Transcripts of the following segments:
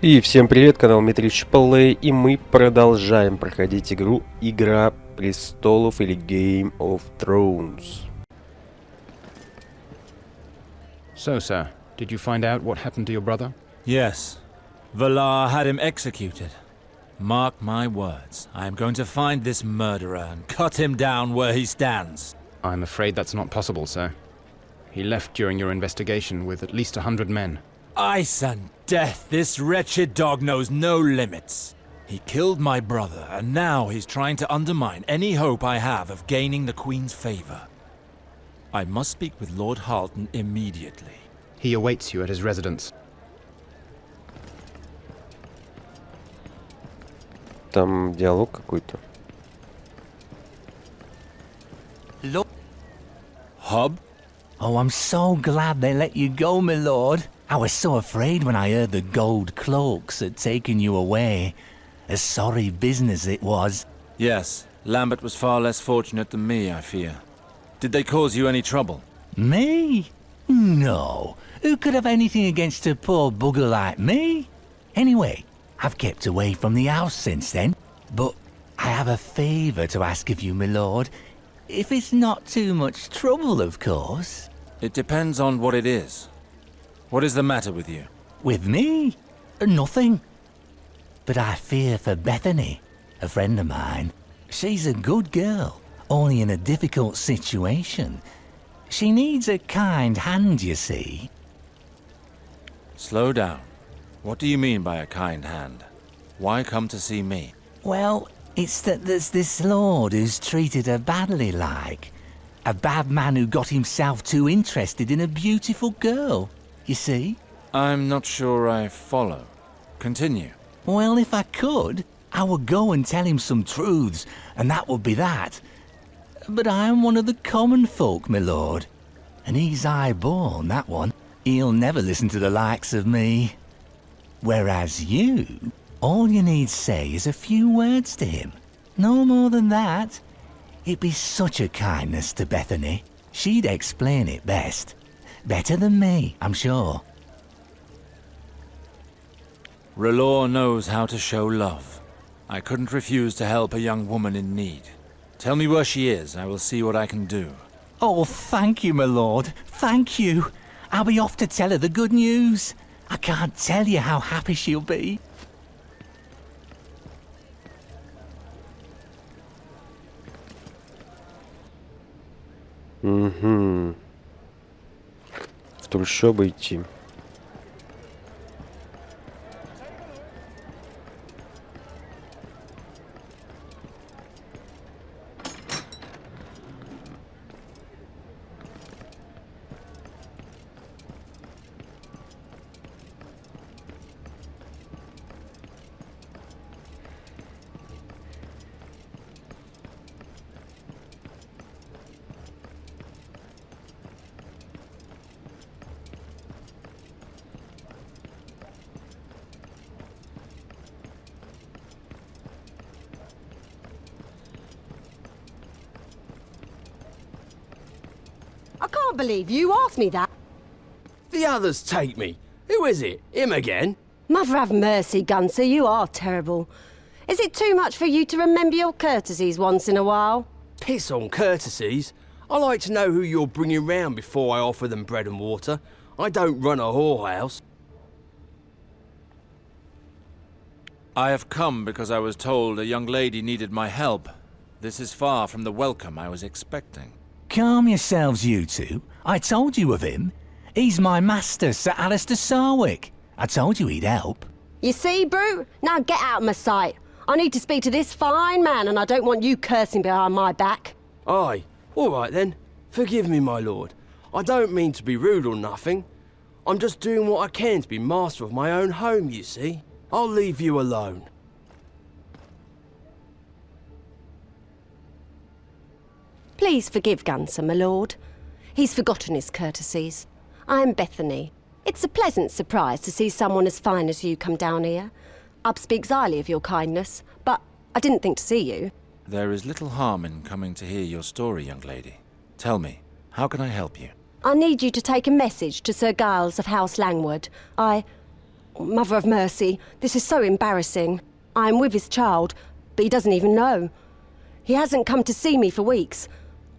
И всем привет, канал MitrichPlay, и мы продолжаем проходить игру Игра престолов или Game of Thrones. So, sir, did you find out what happened to your brother? Yes. Valar had him executed. Mark my words, I am going to find this murderer and cut him down where he stands. I'm afraid that's not possible, sir. He left during your investigation with at least 100 men. Ice and death, this wretched dog knows no limits. He killed my brother, and now he's trying to undermine any hope I have of gaining the Queen's favor. I must speak with Lord Halton immediately. He awaits you at his residence. Там диалог какой-то. Look. Hub? Oh, I'm so glad they let you go, my lord. I was so afraid when I heard the gold cloaks had taken you away. A sorry business it was. Yes, Lambert was far less fortunate than me, I fear. Did they cause you any trouble? Me? No. Who could have anything against a poor bugger like me? Anyway, I've kept away from the house since then. But I have a favour to ask of you, my lord. If it's not too much trouble, of course. It depends on what it is. What is the matter with you? With me? Nothing. But I fear for Bethany, a friend of mine. She's a good girl, only in a difficult situation. She needs a kind hand, you see. Slow down. What do you mean by a kind hand? Why come to see me? Well, it's that there's this lord who's treated her badly like. A bad man who got himself too interested in a beautiful girl. You see? I'm not sure I follow. Continue. Well, if I could, I would go and tell him some truths, and that would be that. But I'm one of the common folk, my lord. And he's high-born, that one. He'll never listen to the likes of me. Whereas you, all you need say is a few words to him. No more than that. It'd be such a kindness to Bethany. She'd explain it best. Better than me, I'm sure. R'hllor knows how to show love. I couldn't refuse to help a young woman in need. Tell me where she is. I will see what I can do. Oh, thank you, my lord. Thank you. I'll be off to tell her the good news. I can't tell you how happy she'll be. Угу. В трущобы идти. I can't believe you asked me that. The others take me. Who is it? Him again? Mother have mercy, Gunser, you are terrible. Is it too much for you to remember your courtesies once in a while? Piss on courtesies. I like to know who you're bringing round before I offer them bread and water. I don't run a whorehouse. I have come because I was told a young lady needed my help. This is far from the welcome I was expecting. Calm yourselves, you two. I told you of him. He's my master, Sir Alistair Sarwick. I told you he'd help. You see, Brute? Now get out of my sight. I need to speak to this fine man and I don't want you cursing behind my back. Aye. All right then. Forgive me, my lord. I don't mean to be rude or nothing. I'm just doing what I can to be master of my own home, you see. I'll leave you alone. Please forgive Gunser, my lord. He's forgotten his courtesies. I am Bethany. It's a pleasant surprise to see someone as fine as you come down here. Ub speaks highly of your kindness, but I didn't think to see you. There is little harm in coming to hear your story, young lady. Tell me, how can I help you? I need you to take a message to Sir Giles of House Langwood. Mother of mercy, this is so embarrassing. I'm with his child, but he doesn't even know. He hasn't come to see me for weeks.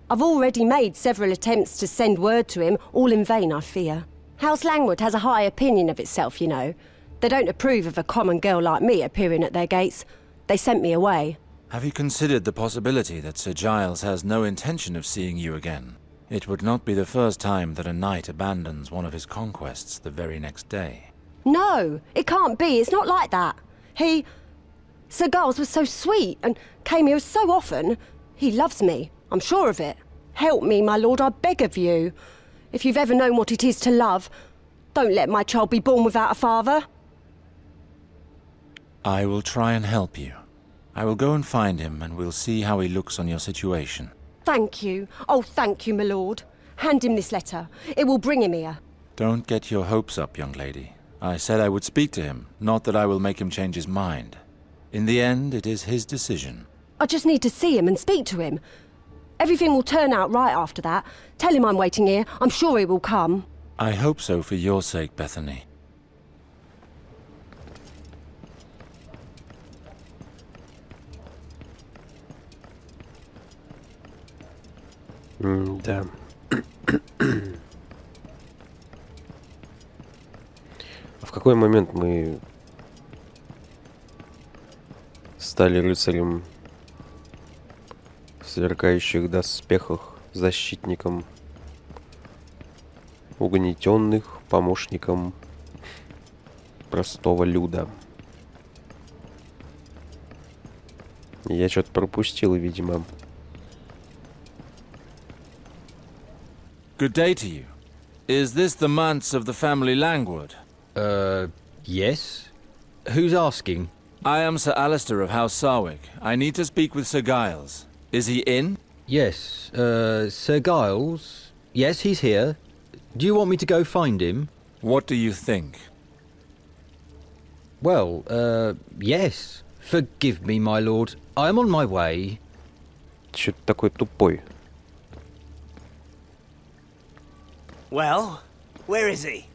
I've already made several attempts to send word to him, all in vain, I fear. House Langwood has a high opinion of itself, you know. They don't approve of a common girl like me appearing at their gates. They sent me away. Have you considered the possibility that Sir Giles has no intention of seeing you again? It would not be the first time that a knight abandons one of his conquests the very next day. No, it can't be. It's not like that. Sir Giles was so sweet and came here so often. He loves me. I'm sure of it. Help me, my lord, I beg of you. If you've ever known what it is to love, don't let my child be born without a father. I will try and help you. I will go and find him, and we'll see how he looks on your situation. Thank you. Oh, thank you, my lord. Hand him this letter. It will bring him here. Don't get your hopes up, young lady. I said I would speak to him, not that I will make him change his mind. In the end, it is his decision. I just need to see him and speak to him. Everything will turn out right after that. Tell him I'm waiting here. I'm sure he will come. I hope so for your sake, Bethany. Да. В какой момент мы стали рыцарем в сверкающих доспехах, защитником угнетенных, помощником простого люда? Я что-то пропустил, видимо. Good day to you. Is this the manse of the family Langwood? Yes? Who's asking? I am Sir Alistair of House Sarwick. I need to speak with Sir Giles. Is he in? Yes, Sir Giles? Yes, he's here. Do you want me to go find him? What do you think? Well, yes. Forgive me, my lord. I am on my way. Чё ты такой тупой? Well, where is he?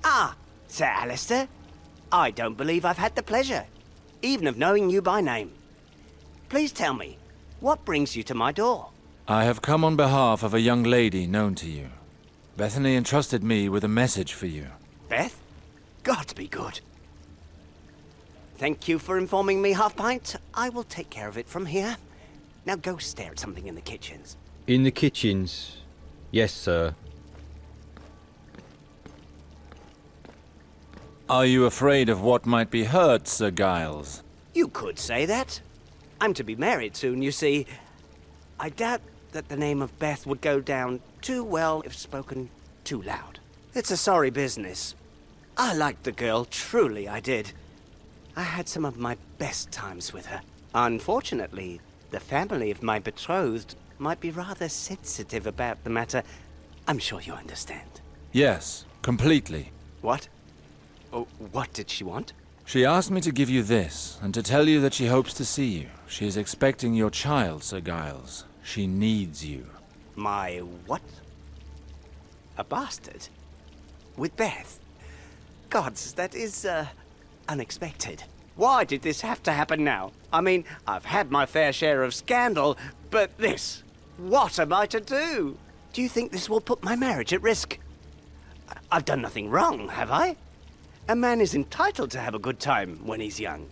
Ah, Sir Alistair. I don't believe I've had the pleasure, even of knowing you by name. Please tell me, what brings you to my door? I have come on behalf of a young lady known to you. Bethany entrusted me with a message for you. Beth? God be good. Thank you for informing me, Half-Pint. I will take care of it from here. Now go stare at something in the kitchens. In the kitchens? Yes, sir. Are you afraid of what might be heard, Sir Giles? You could say that. I'm to be married soon, you see. I doubt that the name of Beth would go down too well if spoken too loud. It's a sorry business. I liked the girl, truly I did. I had some of my best times with her. Unfortunately, the family of my betrothed might be rather sensitive about the matter. I'm sure you understand. Yes, completely. What? Oh, what did she want? She asked me to give you this, and to tell you that she hopes to see you. She is expecting your child, Sir Giles. She needs you. My what? A bastard? With Beth? Gods, that is, unexpected. Why did this have to happen now? I mean, I've had my fair share of scandal, but this... What am I to do? Do you think this will put my marriage at risk? I've done nothing wrong, have I? A man is entitled to have a good time when he's young,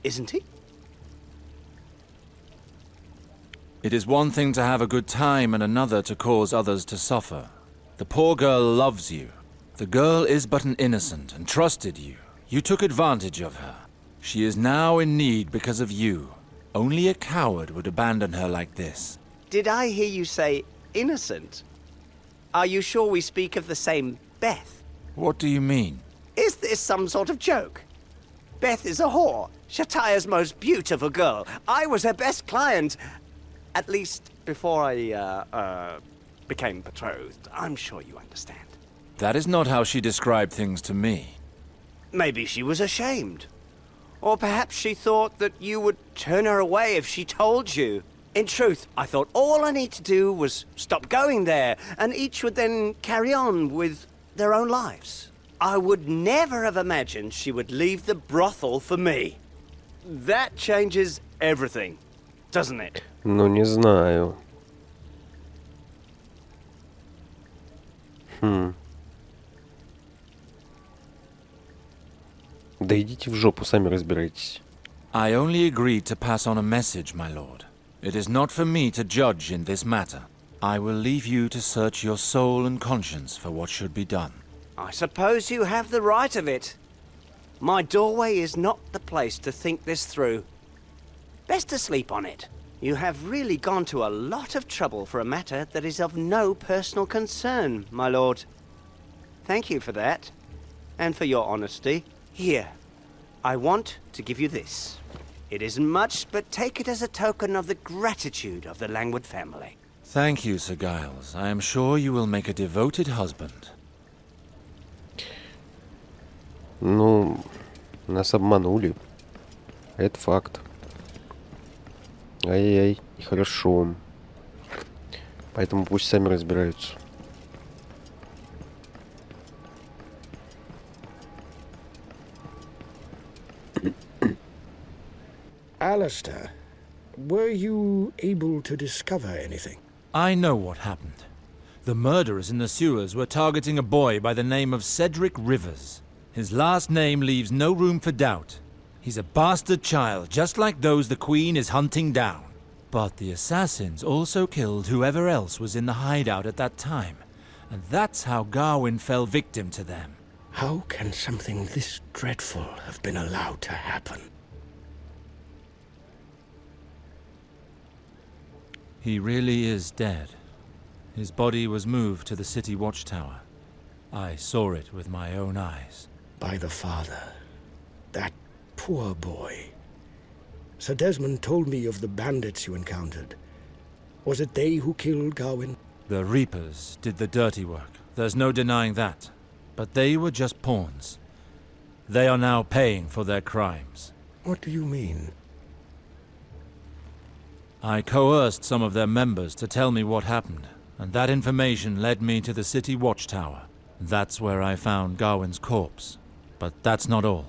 isn't he? It is one thing to have a good time and another to cause others to suffer. The poor girl loves you. The girl is but an innocent and trusted you. You took advantage of her. She is now in need because of you. Only a coward would abandon her like this. Did I hear you say innocent? Are you sure we speak of the same Beth? What do you mean? Is this some sort of joke? Beth is a whore, Shatire's most beautiful girl. I was her best client, at least before I, became betrothed. I'm sure you understand. That is not how she described things to me. Maybe she was ashamed. Or perhaps she thought that you would turn her away if she told you. In truth, I thought all I need to do was stop going there, and each would then carry on with their own lives. I would never have imagined she would leave the brothel for me. That changes everything, doesn't it? Ну, не знаю. Да идите в жопу, сами разбирайтесь. I only agreed to pass on a message, my lord. It is not for me to judge in this matter. I will leave you to search your soul and conscience for what should be done. I suppose you have the right of it. My doorway is not the place to think this through. Best to sleep on it. You have really gone to a lot of trouble for a matter that is of no personal concern, my lord. Thank you for that, and for your honesty. Here, I want to give you this. It isn't much, but take it as a token of the gratitude of the Langwood family. Thank you, Sir Giles. I am sure you will make a devoted husband. Ну, нас обманули. Это факт. Ай-яй-яй, и хорошо. Поэтому пусть сами разбираются. Alistair, were you able to discover anything? I know what happened. The murderers in the sewers were targeting a boy by the name of Cedric Rivers. His last name leaves no room for doubt. He's a bastard child, just like those the Queen is hunting down. But the assassins also killed whoever else was in the hideout at that time, and that's how Gawain fell victim to them. How can something this dreadful have been allowed to happen? He really is dead. His body was moved to the city watchtower. I saw it with my own eyes. By the father. That poor boy. Sir Desmond told me of the bandits you encountered. Was it they who killed Gawain? The Reapers did the dirty work. There's no denying that. But they were just pawns. They are now paying for their crimes. What do you mean? I coerced some of their members to tell me what happened, and that information led me to the city watchtower. That's where I found Gawain's corpse. But that's not all.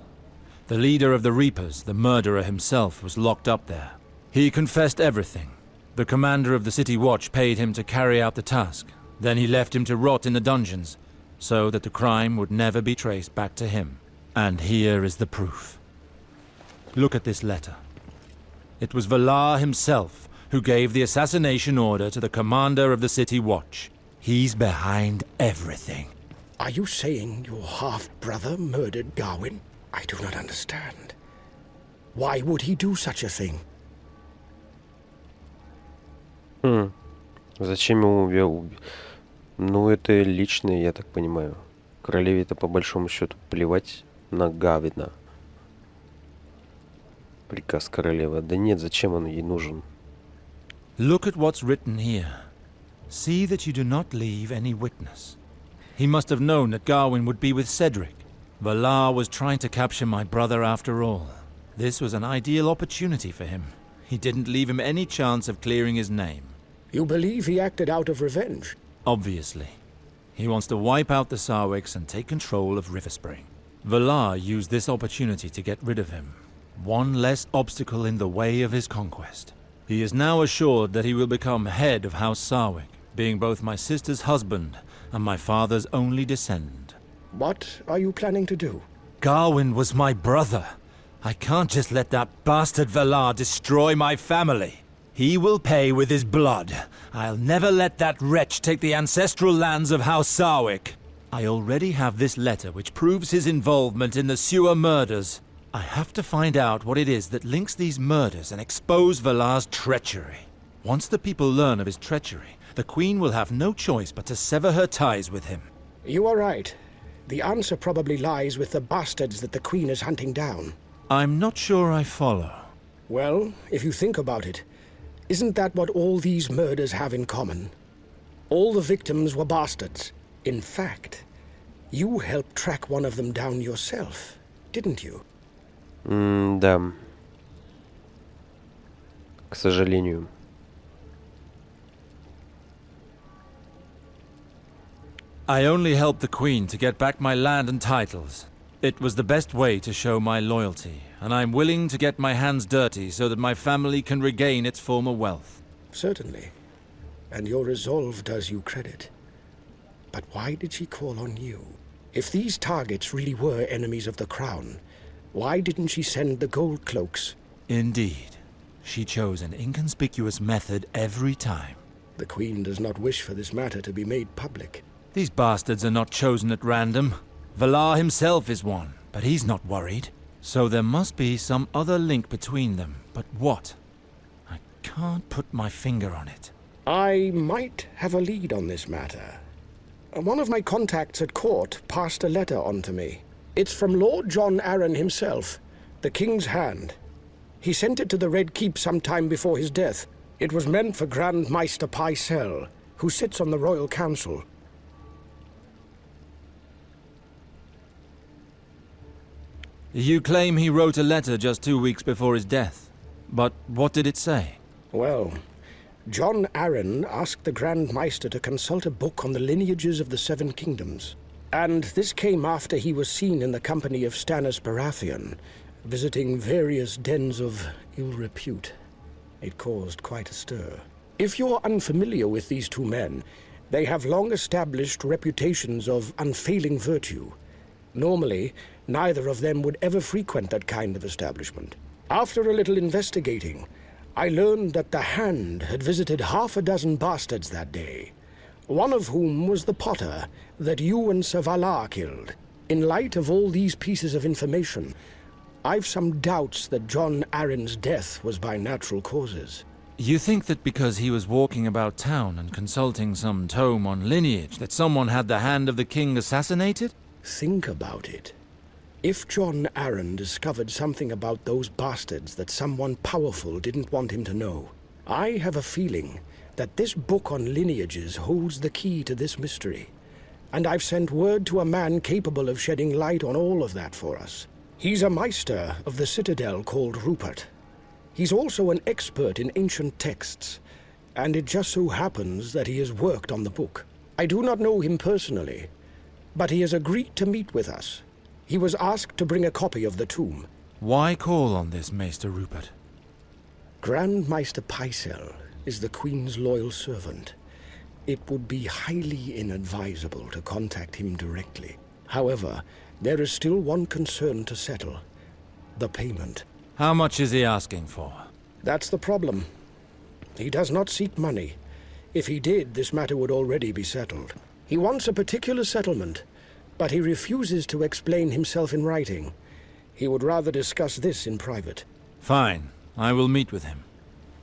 The leader of the Reapers, the murderer himself, was locked up there. He confessed everything. The commander of the city watch paid him to carry out the task. Then he left him to rot in the dungeons, so that the crime would never be traced back to him. And here is the proof. Look at this letter. It was Valar himself who gave the assassination order to the commander of the city watch. He's behind everything. Are you saying your half-brother murdered Gawain? I do not understand. Why would he do such a thing? Зачем ему убил? Ну, это личное, я так понимаю. Королеве-то по большому счету плевать на Гавина. Приказ королевы. Да нет, зачем он ей нужен? Look at what's written here. See that you do not leave any witness. He must have known that Gawain would be with Cedric. Valar was trying to capture my brother after all. This was an ideal opportunity for him. He didn't leave him any chance of clearing his name. You believe he acted out of revenge? Obviously. He wants to wipe out the Sarwicks and take control of Riverspring. Valar used this opportunity to get rid of him. One less obstacle in the way of his conquest. He is now assured that he will become head of House Sarwick, being both my sister's husband and my father's only descendant. What are you planning to do? Gawain was my brother. I can't just let that bastard Valar destroy my family. He will pay with his blood. I'll never let that wretch take the ancestral lands of House Sarwick. I already have this letter which proves his involvement in the sewer murders. I have to find out what it is that links these murders and expose Valar's treachery. Once the people learn of his treachery, the Queen will have no choice but to sever her ties with him. You are right. The answer probably lies with the bastards that the Queen is hunting down. I'm not sure I follow. Well, if you think about it, isn't that what all these murders have in common? All the victims were bastards. In fact, you helped track one of them down yourself, didn't you? Да. К сожалению. I only helped the Queen to get back my land and titles. It was the best way to show my loyalty, and I'm willing to get my hands dirty so that my family can regain its former wealth. Certainly. And your resolve does you credit. But why did she call on you? If these targets really were enemies of the Crown, why didn't she send the gold cloaks? Indeed. She chose an inconspicuous method every time. The Queen does not wish for this matter to be made public. These bastards are not chosen at random. Valar himself is one, but he's not worried. So there must be some other link between them. But what? I can't put my finger on it. I might have a lead on this matter. One of my contacts at court passed a letter on to me. It's from Lord John Arryn himself, the King's Hand. He sent it to the Red Keep some time before his death. It was meant for Grand Maester Pycelle, who sits on the Royal Council. You claim he wrote a letter just 2 weeks before his death. But what did it say? Well, John Arryn asked the Grand Maester to consult a book on the lineages of the Seven Kingdoms. And this came after he was seen in the company of Stannis Baratheon, visiting various dens of ill repute. It caused quite a stir. If you're unfamiliar with these two men, they have long established reputations of unfailing virtue. Normally, neither of them would ever frequent that kind of establishment. After a little investigating, I learned that the Hand had visited half a dozen bastards that day, one of whom was the potter that you and Sir Valar killed. In light of all these pieces of information, I've some doubts that John Arryn's death was by natural causes. You think that because he was walking about town and consulting some tome on lineage that someone had the hand of the king assassinated? Think about it. If John Arryn discovered something about those bastards that someone powerful didn't want him to know, I have a feeling that this book on lineages holds the key to this mystery. And I've sent word to a man capable of shedding light on all of that for us. He's a Maester of the Citadel called Rupert. He's also an expert in ancient texts, and it just so happens that he has worked on the book. I do not know him personally, but he has agreed to meet with us. He was asked to bring a copy of the tomb. Why call on this Maester Rupert? Grand Maester Pycelle is the Queen's loyal servant. It would be highly inadvisable to contact him directly. However, there is still one concern to settle: the payment. How much is he asking for? That's the problem. He does not seek money. If he did, this matter would already be settled. He wants a particular settlement, but he refuses to explain himself in writing. He would rather discuss this in private. Fine. I will meet with him.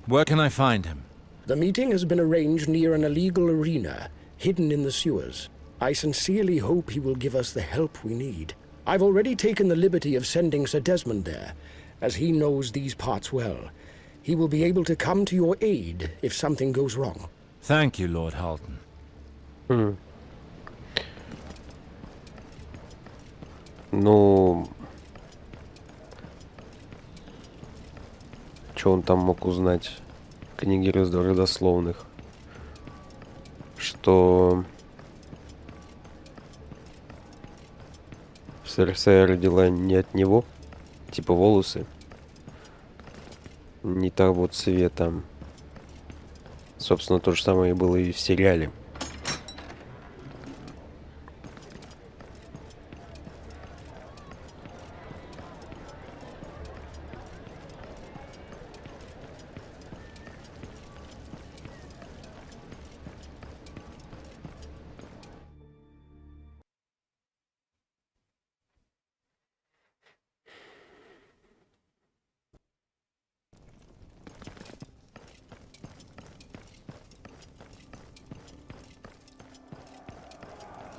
Where can I find him? The meeting has been arranged near an illegal arena, hidden in the sewers. I sincerely hope he will give us the help we need. I've already taken the liberty of sending Sir Desmond there, as he knows these parts well. He will be able to come to your aid if something goes wrong. Thank you, Lord Halton. Ну, что он там мог узнать? Книги родословных. Что Серсея родила не от него, типа волосы, не того цвета. Собственно, то же самое было и в сериале.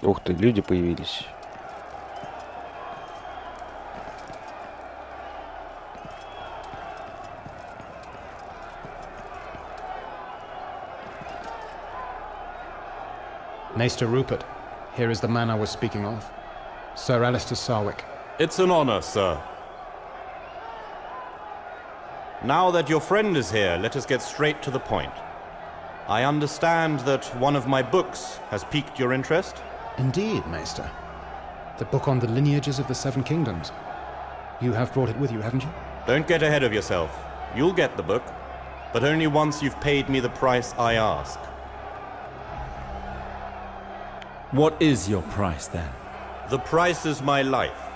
Ух ты, люди появились. Maester Rupert, here is the man I was speaking of. Sir Alistair Sarwick. It's an honor, sir. Now that your friend is here, let us get straight to the point. I understand that one of my books has piqued your interest? Indeed, Maester. The book on the lineages of the Seven Kingdoms. You have brought it with you, haven't you? Don't get ahead of yourself. You'll get the book, but only once you've paid me the price I ask. What is your price, then? The price is my life.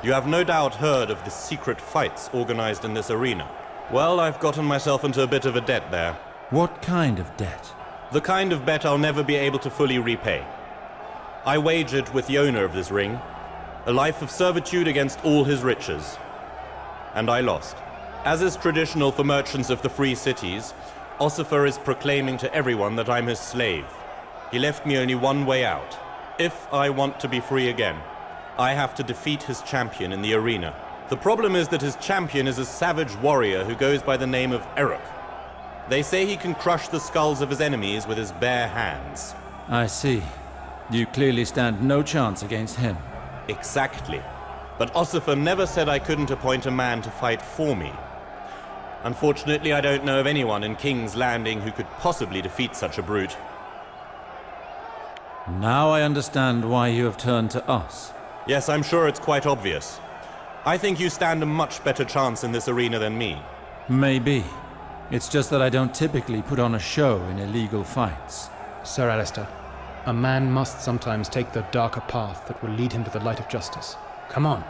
You have no doubt heard of the secret fights organized in this arena. Well, I've gotten myself into a bit of a debt there. What kind of debt? The kind of bet I'll never be able to fully repay. I wagered with the owner of this ring a life of servitude against all his riches. And I lost. As is traditional for merchants of the free cities, Ossifer is proclaiming to everyone that I'm his slave. He left me only one way out. If I want to be free again, I have to defeat his champion in the arena. The problem is that his champion is a savage warrior who goes by the name of Eruk. They say he can crush the skulls of his enemies with his bare hands. I see. You clearly stand no chance against him. Exactly. But Ossifer never said I couldn't appoint a man to fight for me. Unfortunately, I don't know of anyone in King's Landing who could possibly defeat such a brute. Now I understand why you have turned to us. Yes, I'm sure it's quite obvious. I think you stand a much better chance in this arena than me. Maybe. It's just that I don't typically put on a show in illegal fights. Sir Alistair, a man must sometimes take the darker path that will lead him to the light of justice. Come on.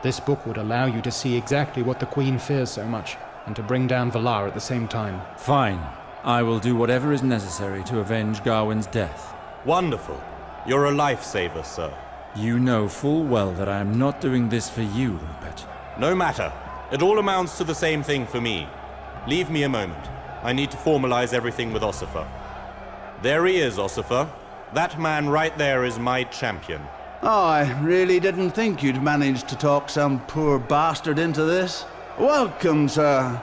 This book would allow you to see exactly what the Queen fears so much, and to bring down Valar at the same time. Fine. I will do whatever is necessary to avenge Gawain's death. Wonderful. You're a lifesaver, sir. You know full well that I am not doing this for you, Rupert. No matter. It all amounts to the same thing for me. Leave me a moment. I need to formalize everything with Ossifer. There he is, Ossifer. That man right there is my champion. Oh, I really didn't think you'd manage to talk some poor bastard into this. Welcome, sir.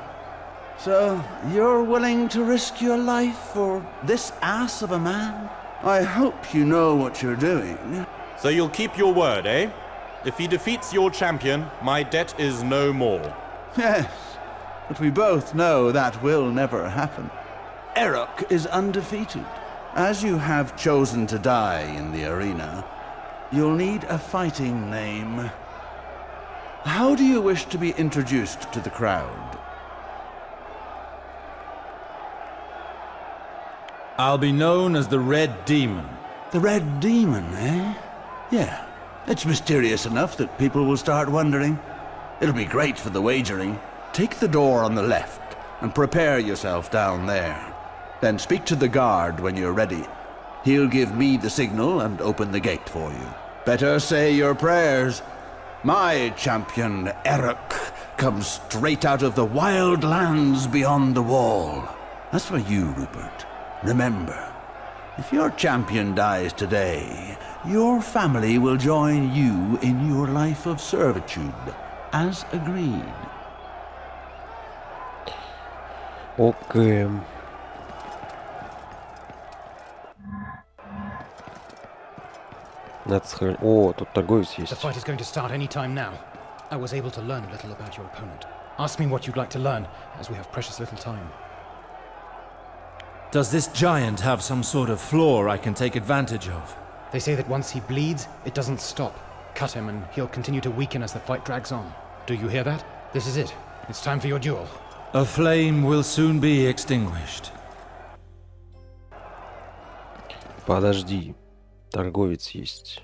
So, you're willing to risk your life for this ass of a man? I hope you know what you're doing. So you'll keep your word, eh? If he defeats your champion, my debt is no more. Yes, but we both know that will never happen. Eruk is undefeated. As you have chosen to die in the arena, you'll need a fighting name. How do you wish to be introduced to the crowd? I'll be known as the Red Demon. The Red Demon, eh? Yeah, it's mysterious enough that people will start wondering. It'll be great for the wagering. Take the door on the left and prepare yourself down there. Then speak to the guard when you're ready. He'll give me the signal and open the gate for you. Better say your prayers. My champion, Eruk, comes straight out of the wild lands beyond the wall. As for you, Rupert, remember, if your champion dies today, your family will join you in your life of servitude, as agreed. Окей. Надо сохранить. О, тут торговец The есть. fight is going to start any time now. I was able to learn a little about your opponent. Ask me what you'd like to learn, as we have precious little time. Does this giant have some sort of flaw I can take advantage of? They say that once he bleeds, it doesn't stop. Cut him and he'll continue to weaken as the fight drags on. Do you hear that? This is it. It's time for your duel. A flame will soon be extinguished. Подожди. Торговец есть.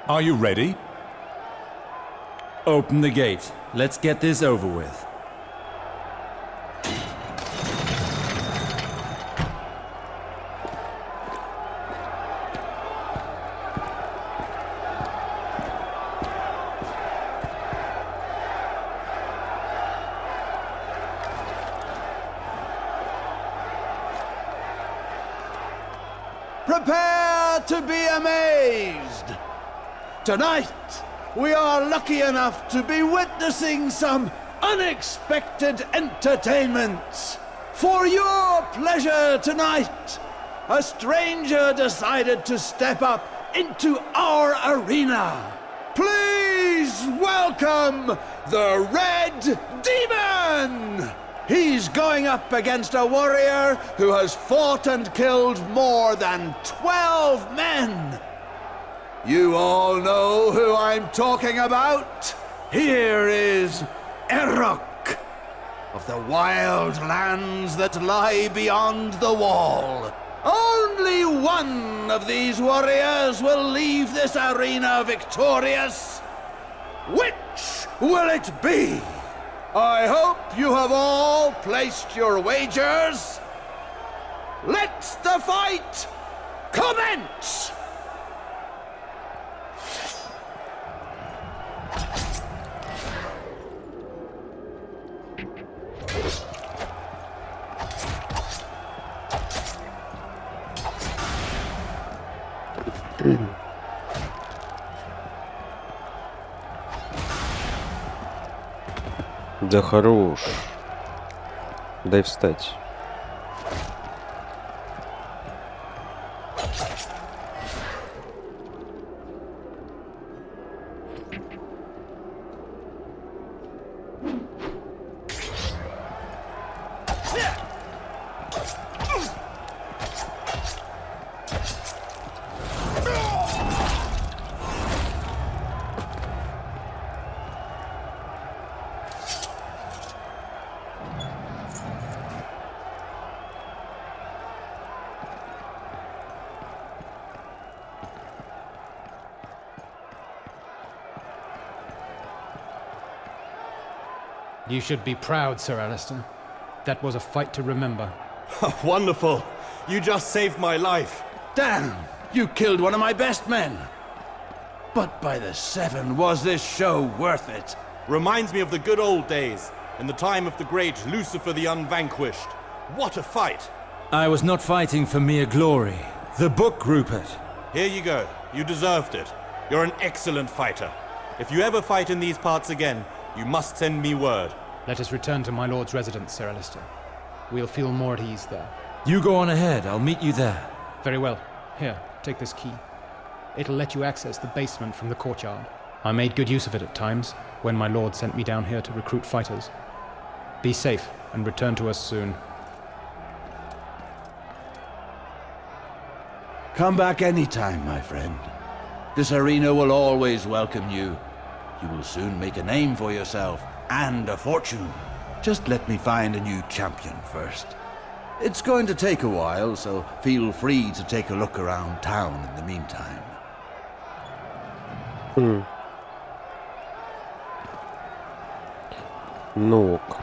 Are you ready? Open the gate. Let's get this over with. Prepare to be amazed! Tonight, we are lucky enough to be witnessing some unexpected entertainment. For your pleasure tonight, a stranger decided to step up into our arena. Please welcome the Red Demon! He's going up against a warrior who has fought and killed more than 12 men. You all know who I'm talking about. Here is Erok of the wild lands that lie beyond the wall. Only one of these warriors will leave this arena victorious. Which will it be? I hope you have all placed your wagers. Let the fight commence! Да хорош. Дай встать. You should be proud, Sir Alistair. That was a fight to remember. Wonderful! You just saved my life. Damn! You killed one of my best men! But by the seven, was this show worth it? Reminds me of the good old days, in the time of the great Lucifer the Unvanquished. What a fight! I was not fighting for mere glory. The book, Rupert. Here you go. You deserved it. You're an excellent fighter. If you ever fight in these parts again, you must send me word. Let us return to my lord's residence, Sir Alistair. We'll feel more at ease there. You go on ahead. I'll meet you there. Very well. Here, take this key. It'll let you access the basement from the courtyard. I made good use of it at times, when my lord sent me down here to recruit fighters. Be safe, and return to us soon. Come back anytime, my friend. This arena will always welcome you. You will soon make a name for yourself, and a fortune. Just let me find a new champion first. It's going to take a while, so feel free to take a look around town in the meantime. Ну ок.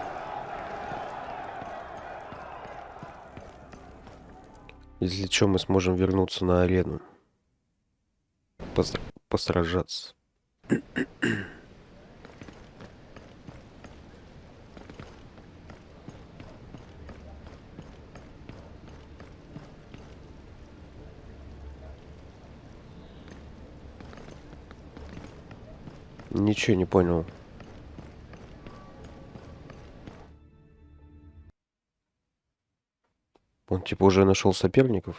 Если что, мы сможем вернуться на арену. Посражаться. Ничего не понял. Он типа уже нашел соперников.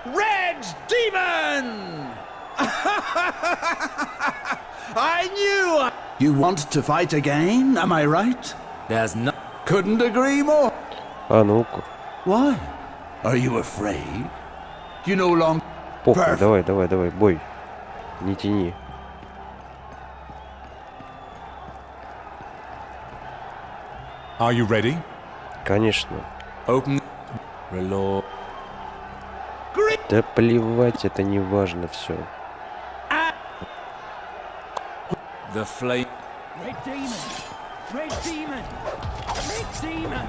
Red Demon! I knew! You want to fight again, am I right? There's no... Couldn't agree more. А ну-ка. Why? Are you afraid? You no longer... Похуй, давай, бой. Не тяни. Are you ready? Конечно. Open. Reload. Да плевать, это не важно все. The flame. Red demon! Red demon! Red demon!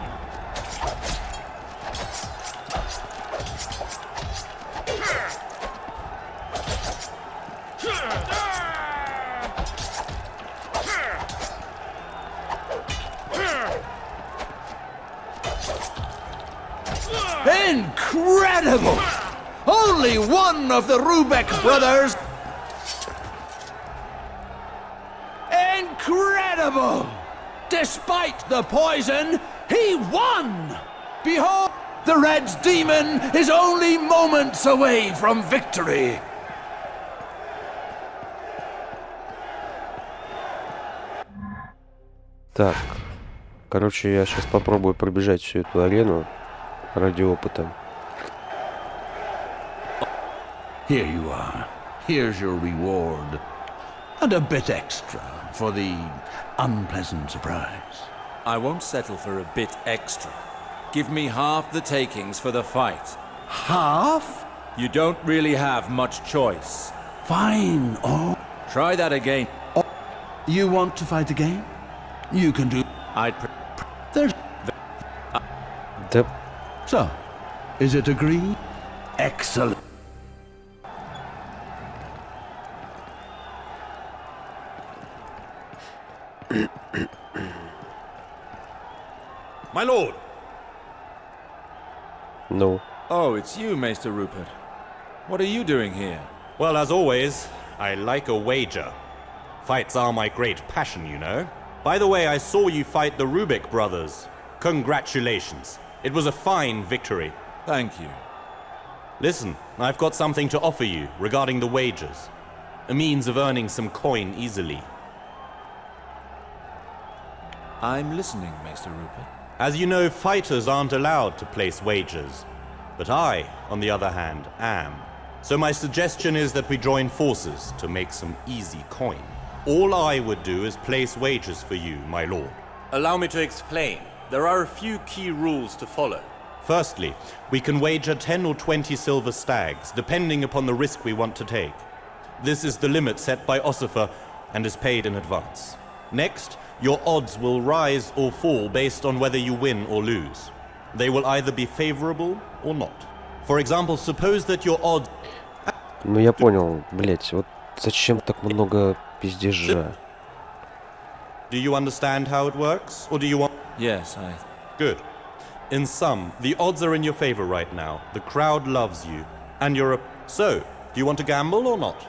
Incredible! Only one of the Rubek brothers. Incredible! Despite the poison, he won! Behold, the Red Demon is only moments away from victory. Так. Короче, я сейчас попробую пробежать всю эту арену ради опыта. Here you are. Here's your reward. And a bit extra for the unpleasant surprise. I won't settle for a bit extra. Give me half the takings for the fight. Half? You don't really have much choice. Fine. Oh. Try that again. Oh. You want to fight again? You can do. I'd. There's. Да. So, is it agreed? Excellent. My lord! No. Oh, it's you, Maester Rupert. What are you doing here? Well, as always, I like a wager. Fights are my great passion, you know. By the way, I saw you fight the Rubik brothers. Congratulations. It was a fine victory. Thank you. Listen, I've got something to offer you regarding the wagers. A means of earning some coin easily. I'm listening, Maester Rupert. As you know, fighters aren't allowed to place wagers. But I, on the other hand, am. So my suggestion is that we join forces to make some easy coin. All I would do is place wagers for you, my lord. Allow me to explain. There are a few key rules to follow. Firstly, we can wager 10 or 20 silver stags, depending upon the risk we want to take. This is the limit set by Ossifer and is paid in advance. Next, your odds will rise or fall based on whether you win or lose. They will either be favorable or not. For example, suppose that your odds... Ну я понял, блять, вот зачем так много пиздежа? Do you understand how it works, or do you want... Yes, I... Good. In sum, the odds are in your favor right now. The crowd loves you, and you're a... So, do you want to gamble or not?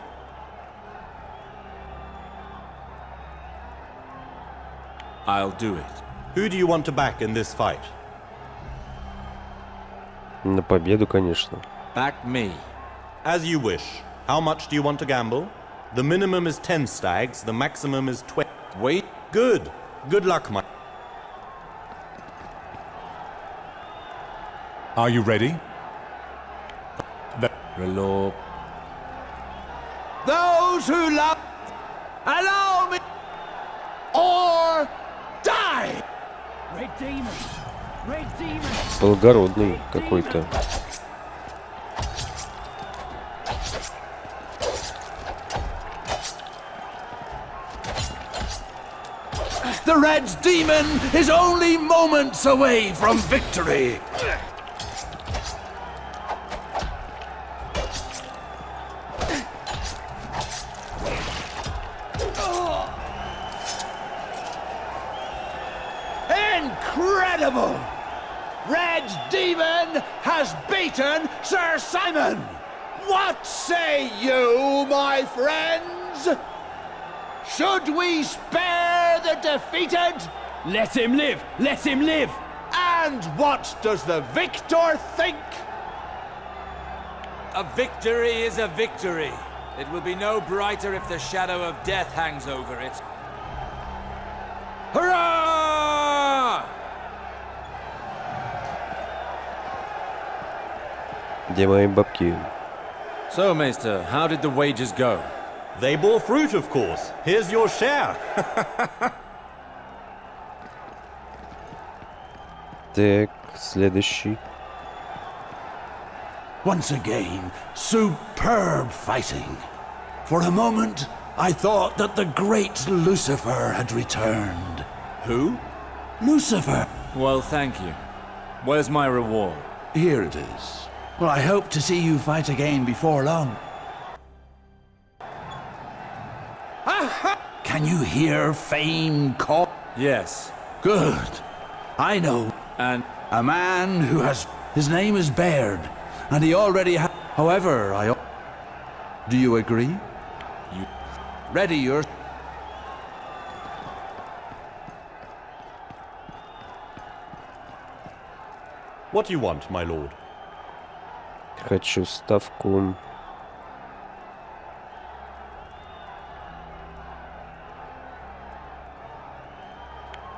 I'll do it. Who do you want to back in this fight? На победу, конечно. Back me. As you wish. How much do you want to gamble? The minimum is 10 stags, the maximum is 20. Wait. Good. Good luck, my... Are you ready? Reload. Those who love, allow me, or die! Red demon! Red demon! Благородный какой-то. The Red Demon is only moments away from victory. Incredible! Red Demon has beaten Sir Simon! What say you, my friends? Should we spare the defeated? Let him live! Let him live! And what does the victor think? A victory is a victory. It will be no brighter if the shadow of death hangs over it. Hurrah! Где мои бабки? So, Maester, how did the wagers go? They bore fruit, of course. Here's your share. Так, следующий. Once again, superb fighting. For a moment, I thought that the great Lucifer had returned. Who? Lucifer. Well, thank you. Where's my reward? Here it is. Well, I hope to see you fight again before long. Can you hear fame call? Yes. Good. I know. And a man who has... His name is Baird, and he already has... However, Do you agree? You... Ready your... What do you want, my lord? Хочу ставку.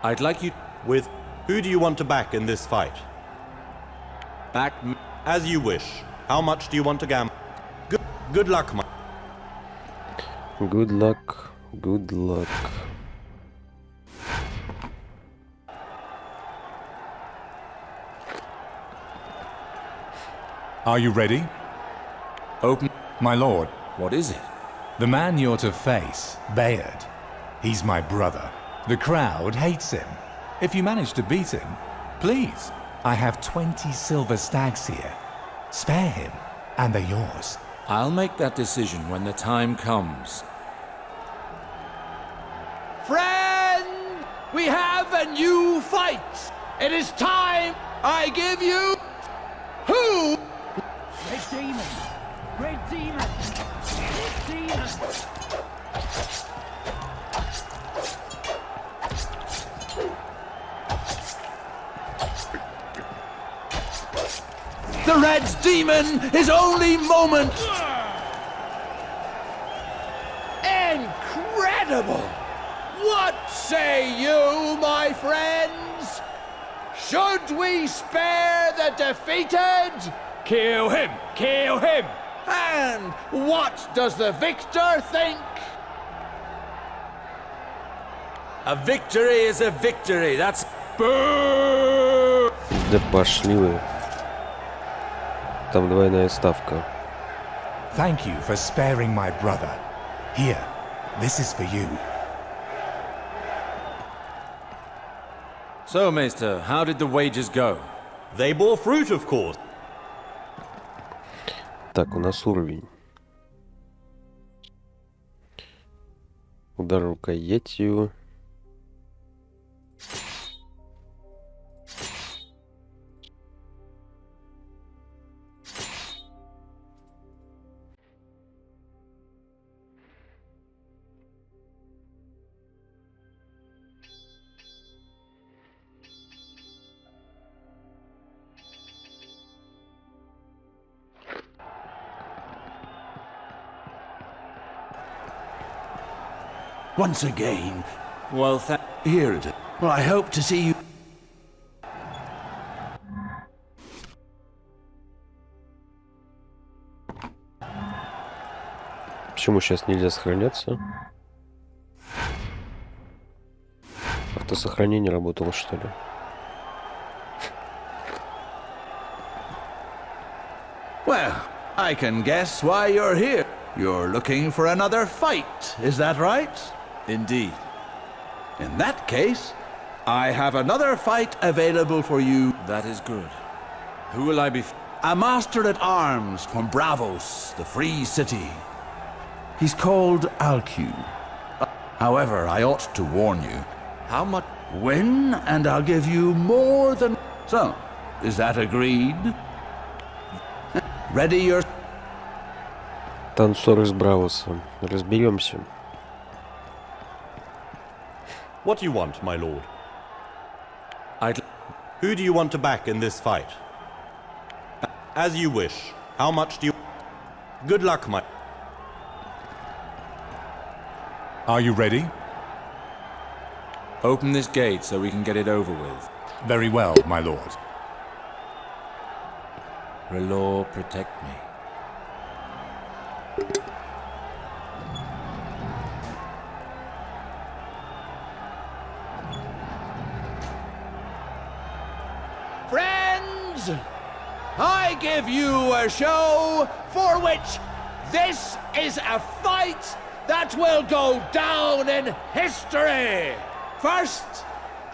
I'd like you... With who do you want to back in this fight? Back... As you wish. How much do you want to gamble? Good luck, my... Good luck. Good luck. Are you ready? Open... My lord. What is it? The man you're to face, Bayard. He's my brother. The crowd hates him. If you manage to beat him, please. I have 20 silver stags here. Spare him, and they're yours. I'll make that decision when the time comes. Friend! We have a new fight! It is time I give you... Who? Red demon! Red demon! Red demon! The Red Demon is only moment! Incredible! What say you, my friends? Should we spare the defeated? Kill him! Kill him! And what does the victor think? A victory is a victory, that's... Boo! Да пошли вы. Там двойная ставка. Thank you for sparing my brother. Here, this is for you. So, Maester, how did the wagers go? They bore fruit, of course. Так, у нас уровень. Удар рукоятью. Once again. Well, here it is. Well, I hope to see you... Почему сейчас нельзя сохраняться? Автосохранение работало, что ли? Well, I can guess why you're here. You're looking for another fight, is that right? Indeed. In that case, I have another fight available for you. That is good. Who will I be? A master-at-arms from Bravos, the free city. He's called Alcu. However, I ought to warn you. How much? Win, and I'll give you more than... So, is that agreed? Ready your... Танцор из Бравоса. Разберемся. What do you want, my lord? Who do you want to back in this fight? As you wish. How much do you... Good luck, my... Are you ready? Open this gate so we can get it over with. Very well, my lord. Relor, protect me. Friends, I give you a show for which this is a fight that will go down in history. First,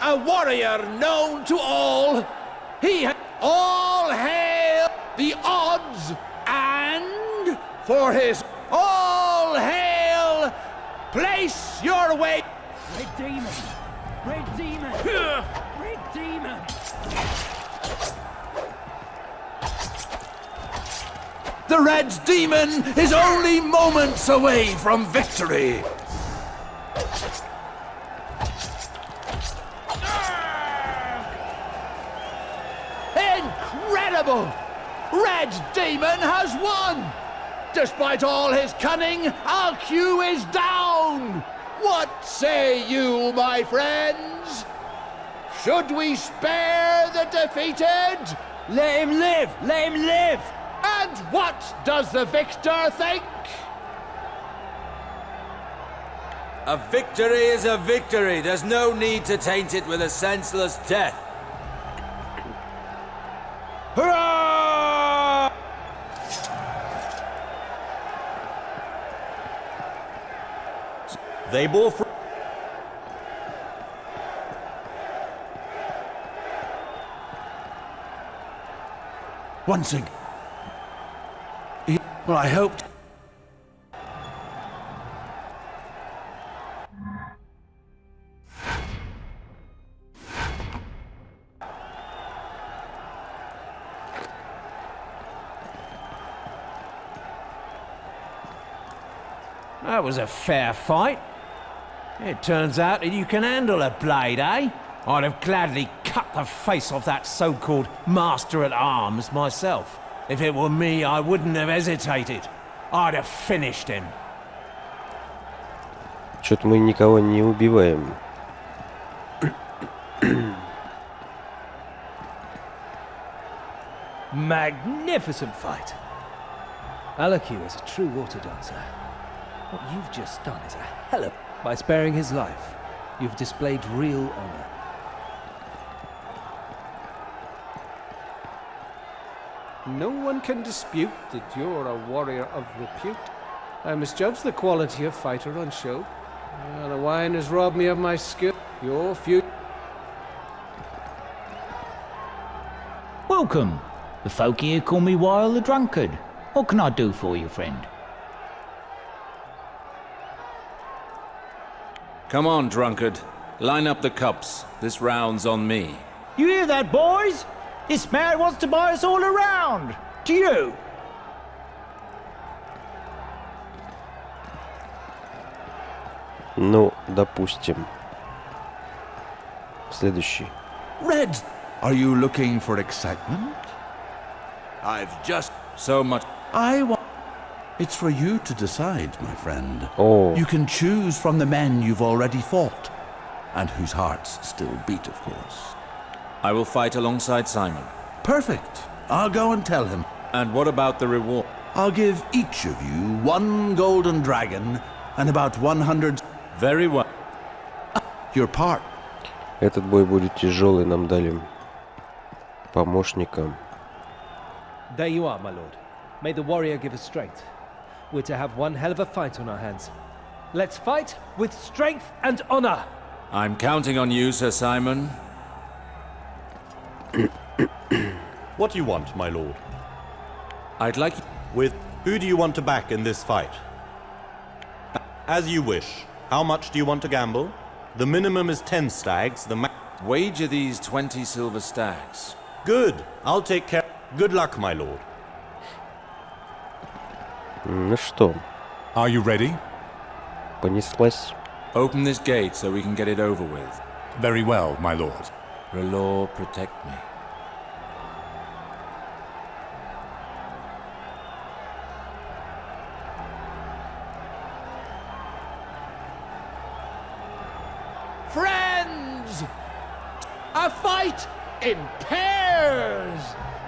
a warrior known to all. All hail the odds, and for his all hail, place your weight. Red demon! Red demon! Red demon! The Red Demon is only moments away from victory. Incredible! Red Demon has won! Despite all his cunning, Alcu is down! What say you, my friends? Should we spare the defeated? Let him live! Let him live! And what does the victor think? A victory is a victory. There's no need to taint it with a senseless death. Hurrah! They bore from... Once again. Well, I hoped. That was a fair fight. It turns out that you can handle a blade, eh? I'd have gladly cut the face off that so-called master-at-arms myself. If it were me, I wouldn't have hesitated. I'd have finished him. Чё-то мы никого не убиваем. Magnificent fight. Alcu is a true water dancer. What you've just done is a hell of... By sparing his life, you've displayed real honor. No one can dispute that you're a warrior of repute. I misjudge the quality of fighter on show. The wine has robbed me of my skill. Your future... Welcome. The folk here call me Weil the Drunkard. What can I do for you, friend? Come on, drunkard. Line up the cups. This round's on me. You hear that, boys? This man wants to buy us all around. To you. Ну, допустим. Следующий. Red, are you looking for excitement? I've just so much. It's for you to decide, my friend. Oh. You can choose from the men you've already fought, and whose hearts still beat, of course. I will fight alongside Simon. Perfect. I'll go and tell him. And what about the reward? I'll give each of you 1 golden dragon and about 100... Very well. Your part. Этот бой будет тяжелый, нам дали помощника. There you are, my lord. May the warrior give us strength. We're to have one hell of a fight on our hands. Let's fight with strength and honor. I'm counting on you, Sir Simon. What do you want, my lord? I'd like... With who do you want to back in this fight? As you wish. How much do you want to gamble? The minimum is 10 stags, the Wager these 20 silver stags. Good. I'll take care. Good luck, my lord. Ну что? Are you ready? Понеслась. Open this gate so we can get it over with. Very well, my lord. Relor, protect me. Friends! A fight in pairs!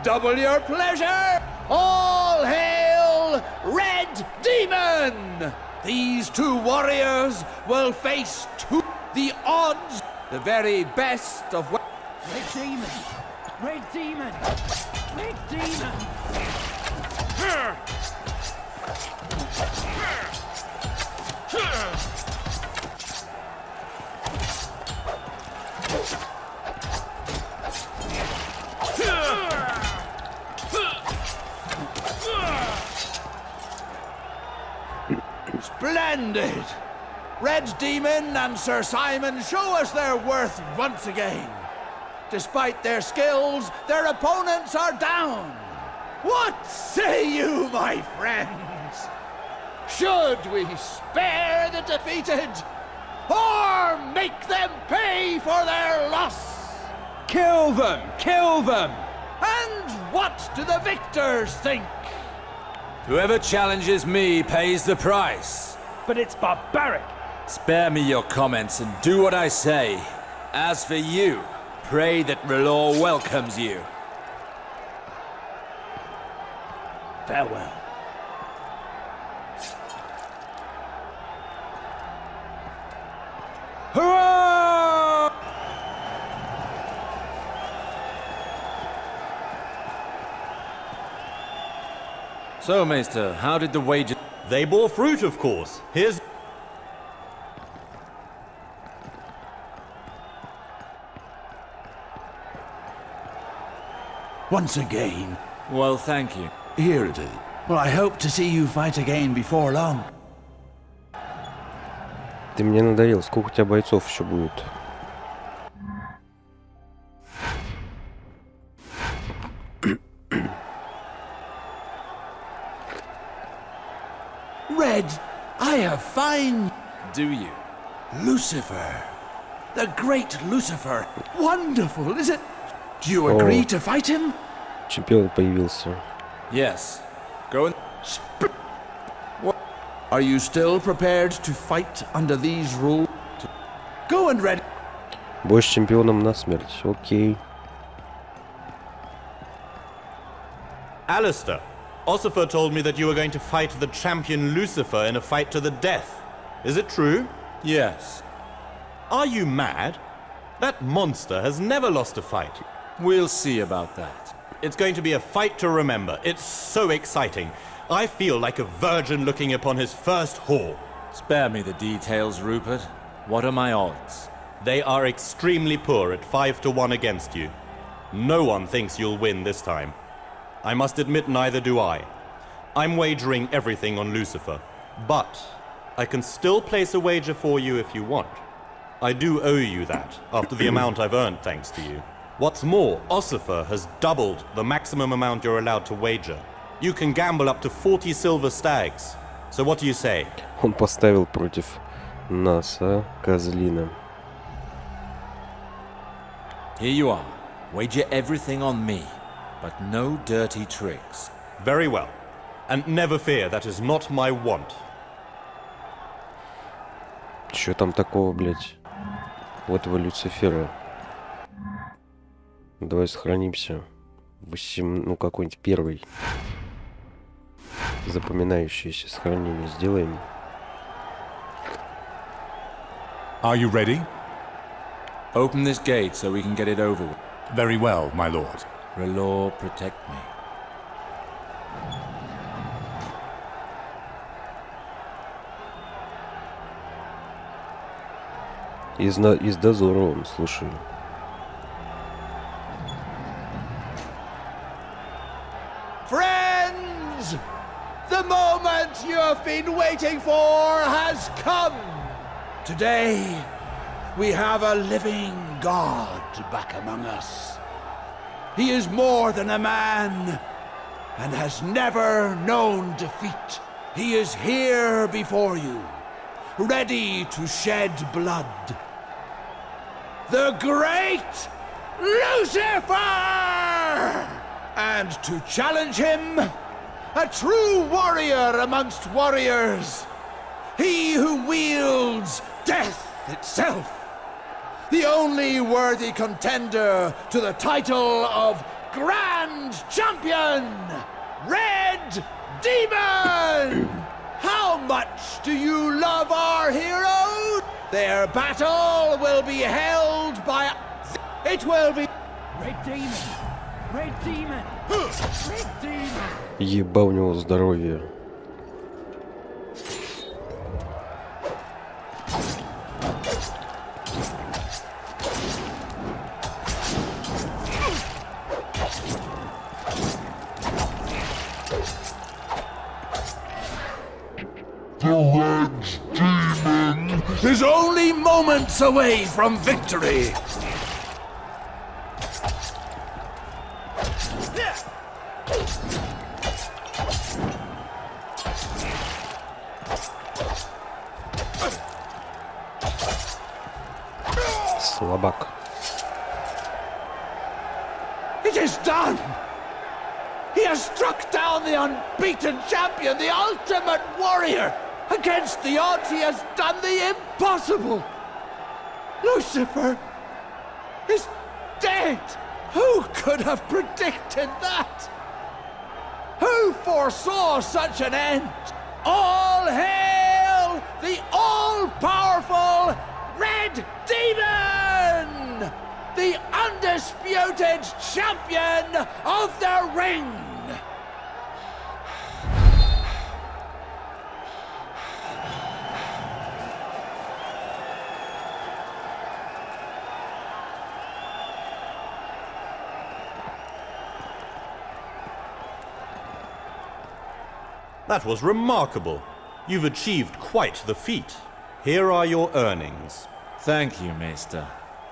Double your pleasure! All hail Red Demon! These two warriors will face the odds, the very best of... Red Demon! Red Demon! Red Demon! Splendid! Red Demon and Sir Simon show us their worth once again. Despite their skills, their opponents are down. What say you, my friends? Should we spare the defeated, or make them pay for their loss? Kill them! Kill them! And what do the victors think? Whoever challenges me pays the price. But it's barbaric. Spare me your comments and do what I say. As for you, pray that R'hllor welcomes you. Farewell. Hurrah! So, Maester, how did the wager... They bore fruit, of course. Here's... Once again. Well, thank you. Here it is. Well, I hope to see you fight again before long. Ты мне надоел. Сколько у тебя бойцов еще будет? Red, I have found... Do you? Lucifer. The great Lucifer. Wonderful, is it? Do you agree to fight him? Чемпион появился. Yes. Go and... Are you still prepared to fight under these rules? Go and Red. Бой с чемпионом на смерть. Окей. Alistair, Ossifer told me that you were going to fight the champion Lucifer in a fight to the death. Is it true? Yes. Are you mad? That monster has never lost a fight. We'll see about that. It's going to be a fight to remember. It's so exciting. I feel like a virgin looking upon his first whore. Spare me the details, Rupert. What are my odds? They are extremely poor at 5-1 against you. No one thinks you'll win this time. I must admit neither do I. I'm wagering everything on Lucifer. But I can still place a wager for you if you want. I do owe you that, after the amount I've earned thanks to you. What's more, Ossifer has doubled the maximum amount you're allowed to wager. You can gamble up to 40 silver stags. So what do you say? Он поставил против нас, а, козлина. Here you are. Wager everything on me, but no dirty tricks. Very well. And never fear, that is not my want. Чё там такого, блядь? У этого Люцифера. Давай сохранимся. Ну, какой-нибудь первый. Запоминающееся сохранение сделаем. Are you ready? Open this gate so we can get it over with. Very well, my lord. R'hllor, protect me. Из дозора он, слушай. Friends! The moment you have been waiting for has come! Today, we have a living God back among us. He is more than a man, and has never known defeat. He is here before you, ready to shed blood. The great Lucifer! And to challenge him, a true warrior amongst warriors. He who wields death itself. The only worthy contender to the title of Grand Champion, Red Demon! How much do you love our heroes? Their battle will be held by... It will be... Red Demon! Red Demon! Еба у него здоровье. Is only moments away from victory. Слабак. It is done. He has struck down the unbeaten champion, the ultimate warrior. Against the odds, he has done the impossible. Lucifer is dead. Who could have predicted that? Who foresaw such an end? All hail the all-powerful Red Demon! The undisputed champion of the ring! That was remarkable. You've achieved quite the feat. Here are your earnings. Thank you, Maester.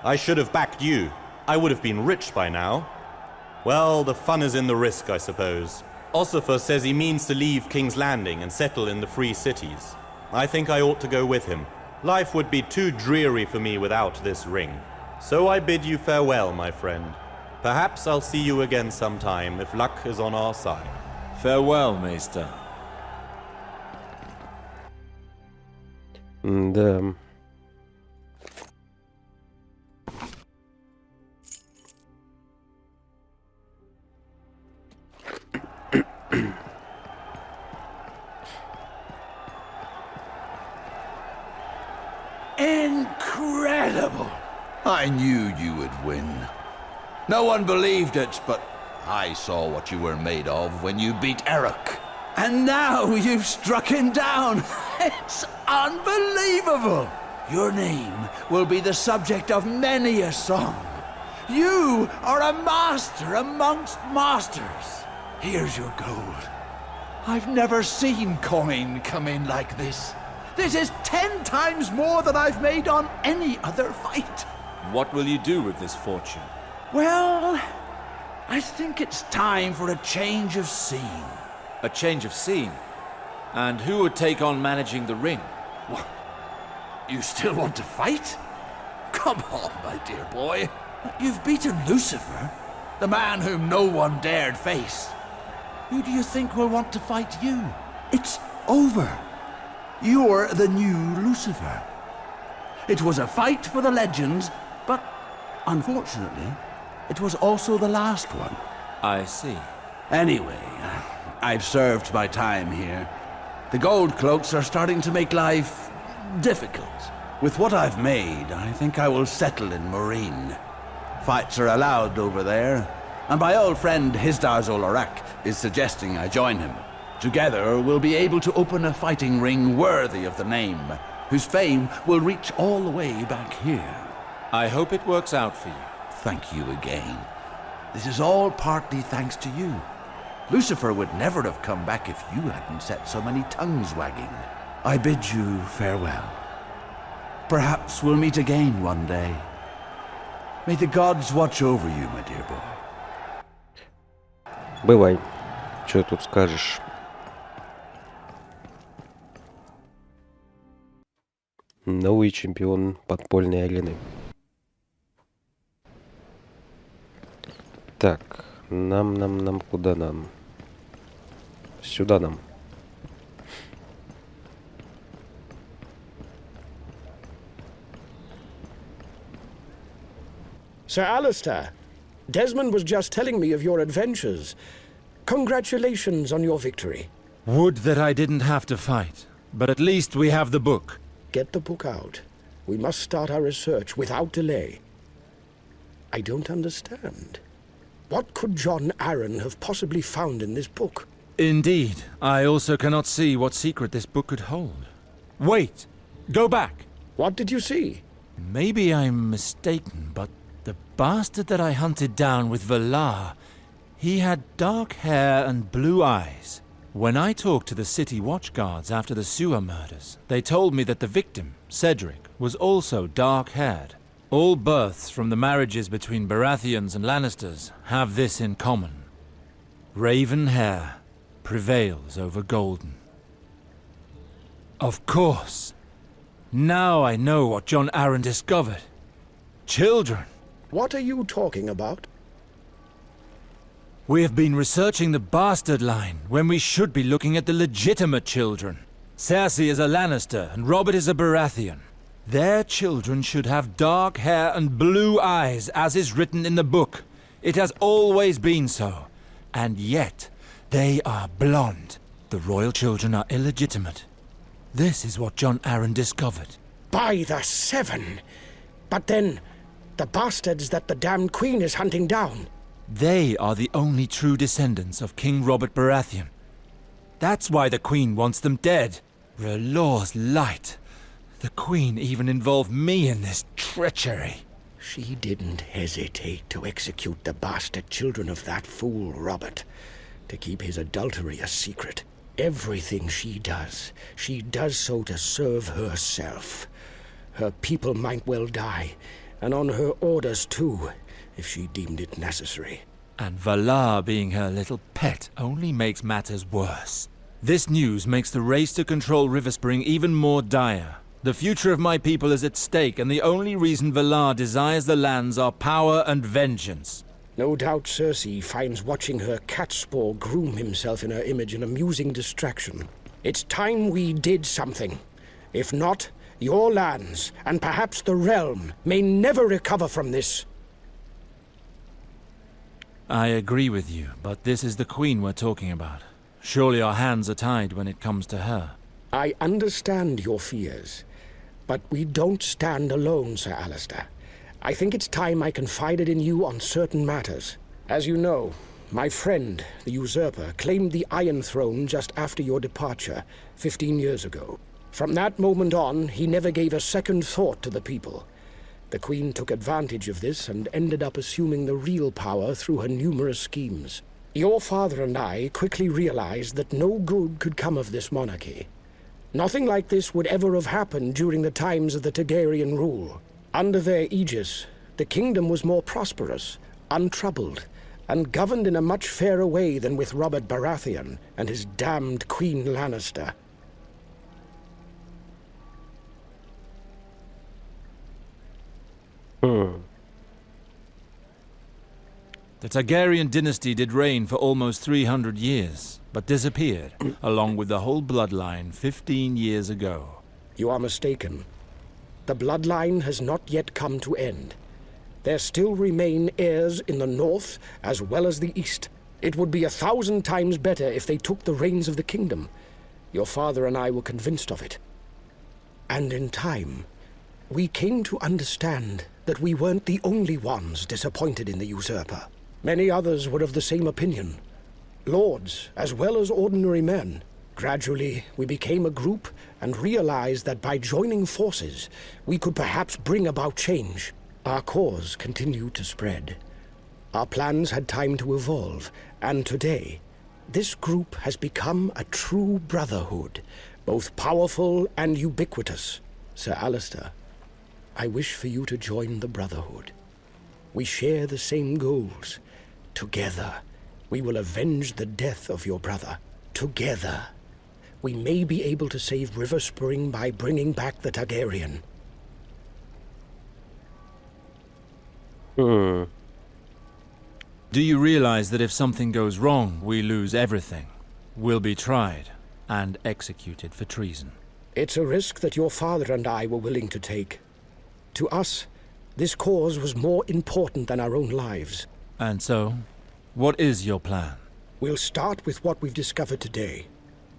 I should have backed you. I would have been rich by now. Well, the fun is in the risk, I suppose. Ossifer says he means to leave King's Landing and settle in the free cities. I think I ought to go with him. Life would be too dreary for me without this ring. So I bid you farewell, my friend. Perhaps I'll see you again sometime if luck is on our side. Farewell, Maester. Да. Incredible! I knew you would win. No one believed it, but I saw what you were made of when you beat Eric. And now you've struck him down. It's unbelievable. Your name will be the subject of many a song. You are a master amongst masters. Here's your gold. I've never seen coin come in like this. This is 10 times more than I've made on any other fight. What will you do with this fortune? Well, I think it's time for a change of scene. A change of scene? And who would take on managing the ring? What? You still want to fight? Come on, my dear boy. You've beaten Lucifer, the man whom no one dared face. Who do you think will want to fight you? It's over. You're the new Lucifer. It was a fight for the legends, but unfortunately, it was also the last one. I see. Anyway, I've served my time here. The gold cloaks are starting to make life difficult. With what I've made, I think I will settle in Marine. Fights are allowed over there, and my old friend Hizdar Zolarak is suggesting I join him. Together, we'll be able to open a fighting ring worthy of the name, whose fame will reach all the way back here. I hope it works out for you. Thank you again. This is all partly thanks to you. Lucifer would never have come back if you hadn't set so many tongues wagging. I bid you farewell. Perhaps we'll meet again one day. May the gods watch over you, my dear boy. Бывай. Что тут скажешь? Новый чемпион подпольной арены. Так, нам, куда нам? Сюда нам. Sir Alistair, Desmond was just telling me of your adventures. Congratulations on your victory. Would that I didn't have to fight, but at least we have the book. Get the book out. We must start our research without delay. I don't understand. What could John Arryn have possibly found in this book? Indeed, I also cannot see what secret this book could hold. Wait! Go back! What did you see? Maybe I'm mistaken, but the bastard that I hunted down with Valar, he had dark hair and blue eyes. When I talked to the city watchguards after the sewer murders, they told me that the victim, Cedric, was also dark-haired. All births from the marriages between Baratheons and Lannisters have this in common. Raven hair prevails over golden. Of course! Now I know what John Arryn discovered. Children! What are you talking about? We have been researching the bastard line when we should be looking at the legitimate children. Cersei is a Lannister and Robert is a Baratheon. Their children should have dark hair and blue eyes, as is written in the book. It has always been so. And yet, they are blonde. The royal children are illegitimate. This is what John Arryn discovered. By the Seven! But then, the bastards that the damned queen is hunting down. They are the only true descendants of King Robert Baratheon. That's why the Queen wants them dead. R'hllor's light. The Queen even involved me in this treachery. She didn't hesitate to execute the bastard children of that fool, Robert, to keep his adultery a secret. Everything she does so to serve herself. Her people might well die, and on her orders too, if she deemed it necessary. And Valar being her little pet only makes matters worse. This news makes the race to control Riverspring even more dire. The future of my people is at stake, and the only reason Valar desires the lands are power and vengeance. No doubt Cersei finds watching her catspaw groom himself in her image an amusing distraction. It's time we did something. If not, your lands, and perhaps the realm, may never recover from this. I agree with you, but this is the Queen we're talking about. Surely our hands are tied when it comes to her. I understand your fears, but we don't stand alone, Sir Alistair. I think it's time I confided in you on certain matters. As you know, my friend, the usurper, claimed the Iron Throne just after your departure, 15 years ago. From that moment on, he never gave a second thought to the people. The Queen took advantage of this and ended up assuming the real power through her numerous schemes. Your father and I quickly realized that no good could come of this monarchy. Nothing like this would ever have happened during the times of the Targaryen rule. Under their aegis, the kingdom was more prosperous, untroubled, and governed in a much fairer way than with Robert Baratheon and his damned Queen Lannister. The Targaryen dynasty did reign for almost 300 years, but disappeared, along with the whole bloodline 15 years ago. You are mistaken. The bloodline has not yet come to end. There still remain heirs in the north as well as the east. It would be 1,000 times better if they took the reins of the kingdom. Your father and I were convinced of it. And in time, we came to understand that we weren't the only ones disappointed in the usurper. Many others were of the same opinion. Lords, as well as ordinary men. Gradually, we became a group and realized that by joining forces, we could perhaps bring about change. Our cause continued to spread. Our plans had time to evolve, and today, this group has become a true brotherhood, both powerful and ubiquitous. Sir Alistair, I wish for you to join the Brotherhood. We share the same goals. Together, we will avenge the death of your brother. Together, we may be able to save Riverspring by bringing back the Targaryen. Do you realize that if something goes wrong, we lose everything? We'll be tried and executed for treason. It's a risk that your father and I were willing to take. To us, this cause was more important than our own lives. And so, what is your plan? We'll start with what we've discovered today,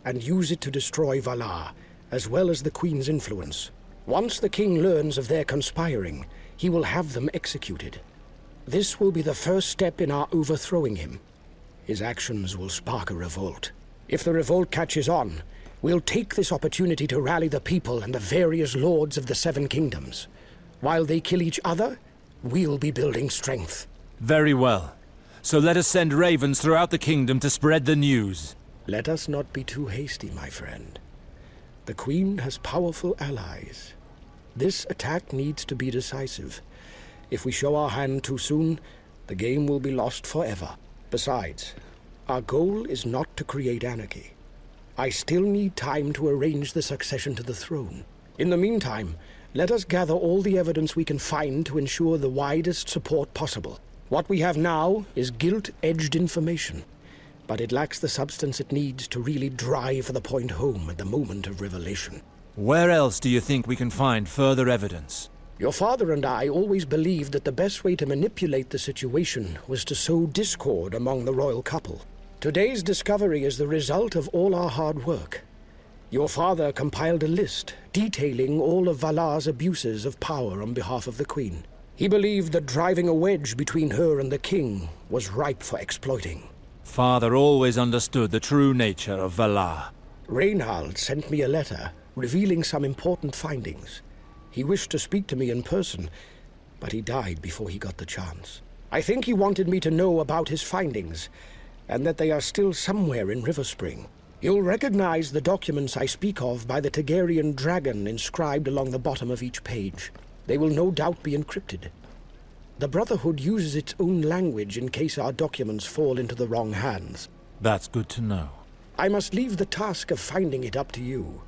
and use it to destroy Valar, as well as the Queen's influence. Once the King learns of their conspiring, he will have them executed. This will be the first step in our overthrowing him. His actions will spark a revolt. If the revolt catches on, we'll take this opportunity to rally the people and the various lords of the Seven Kingdoms. While they kill each other, we'll be building strength. Very well. So let us send ravens throughout the kingdom to spread the news. Let us not be too hasty, my friend. The Queen has powerful allies. This attack needs to be decisive. If we show our hand too soon, the game will be lost forever. Besides, our goal is not to create anarchy. I still need time to arrange the succession to the throne. In the meantime, let us gather all the evidence we can find to ensure the widest support possible. What we have now is gilt-edged information, but it lacks the substance it needs to really drive the point home at the moment of revelation. Where else do you think we can find further evidence? Your father and I always believed that the best way to manipulate the situation was to sow discord among the royal couple. Today's discovery is the result of all our hard work. Your father compiled a list detailing all of Valar's abuses of power on behalf of the Queen. He believed that driving a wedge between her and the king was ripe for exploiting. Father always understood the true nature of Valar. Reinhald sent me a letter revealing some important findings. He wished to speak to me in person, but he died before he got the chance. I think he wanted me to know about his findings, and that they are still somewhere in Riverspring. You'll recognize the documents I speak of by the Targaryen dragon inscribed along the bottom of each page. They will no doubt be encrypted. The Brotherhood uses its own language in case our documents fall into the wrong hands. That's good to know. I must leave the task of finding it up to you.